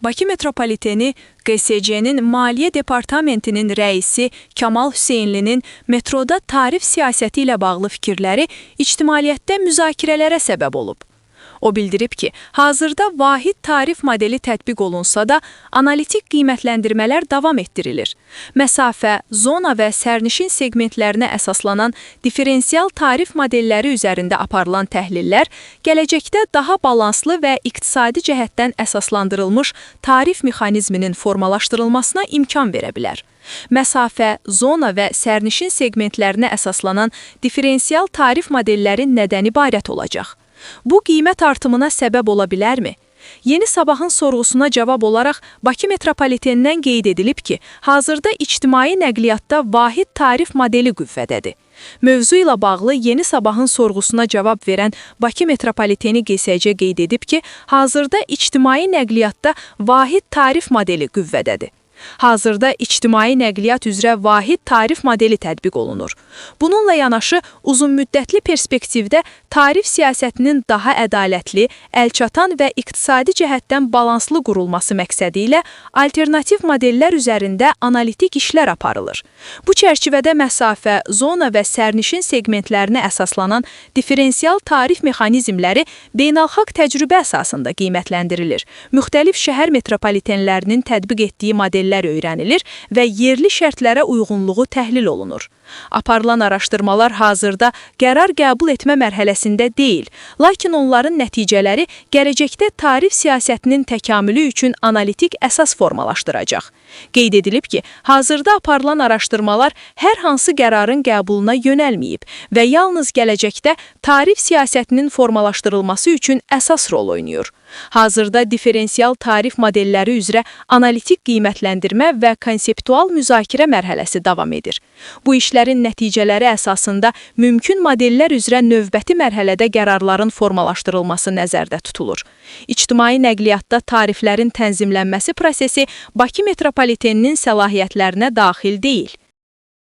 Bakı Metropoliteni QSC-nin Maliyyə Departamentinin rəisi Kamal Hüseynlinin metroda tarif siyasəti ilə bağlı fikirləri ictimaiyyətdə müzakirələrə səbəb olub. O bildirib ki, hazırda vahid tarif modeli tətbiq olunsa da, analitik qiymətləndirmələr davam etdirilir. Məsafə, zona və sərnişin segmentlərinə əsaslanan diferensial tarif modelləri üzərində aparılan təhlillər gələcəkdə daha balanslı və iqtisadi cəhətdən əsaslandırılmış tarif mexanizminin formalaşdırılmasına imkan verə bilər. Məsafə, zona və sərnişin segmentlərinə əsaslanan diferensial tarif modellərin nədən ibarət olacaq? Bu, qiymət artımına səbəb ola bilərmi? Yeni Sabahın sorğusuna cavab olaraq Bakı Metropolitenindən qeyd edilib ki, hazırda ictimai nəqliyyatda vahid tarif modeli qüvvədədir. Mövzu ilə bağlı Yeni Sabahın sorğusuna cavab verən Bakı Metropoliteni QSC qeyd edib ki, hazırda ictimai nəqliyyatda vahid tarif modeli qüvvədədir. Hazırda ictimai nəqliyyat üzrə vahid tarif modeli tətbiq olunur. Bununla yanaşı, uzunmüddətli perspektivdə tarif siyasətinin daha ədalətli, əlçatan və iqtisadi cəhətdən balanslı qurulması məqsədi ilə alternativ modellər üzərində analitik işlər aparılır. Bu çərçivədə məsafə, zona və sərnişin segmentlərinə əsaslanan diferensial tarif mexanizmləri beynəlxalq təcrübə əsasında qiymətləndirilir. Müxtəlif şəhər metropolitenlərinin tətbiq etdiyi modellər öyrənilir və yerli şərtlərə uyğunluğu təhlil olunur. Aparılan araşdırmalar hazırda qərar qəbul etmə mərhələsində deyil, lakin onların nəticələri gələcəkdə tarif siyasətinin təkamülü üçün analitik əsas formalaşdıracaq. Qeyd edilib ki, hazırda aparılan araşdırmalar hər hansı qərarın qəbuluna yönəlməyib və yalnız gələcəkdə tarif siyasətinin formalaşdırılması üçün əsas rol oynayır. Hazırda diferensial tarif modelləri üzrə analitik qiymətləndirmə və konseptual müzakirə mərhələsi davam edir. Bu işlərin nəticələri əsasında mümkün modellər üzrə növbəti mərhələdə qərarların formalaşdırılması nəzərdə tutulur. İctimai nəqliyyatda tariflərin tənzimlənməsi prosesi Bakı Metropoliteninin səlahiyyətlərinə daxil deyil.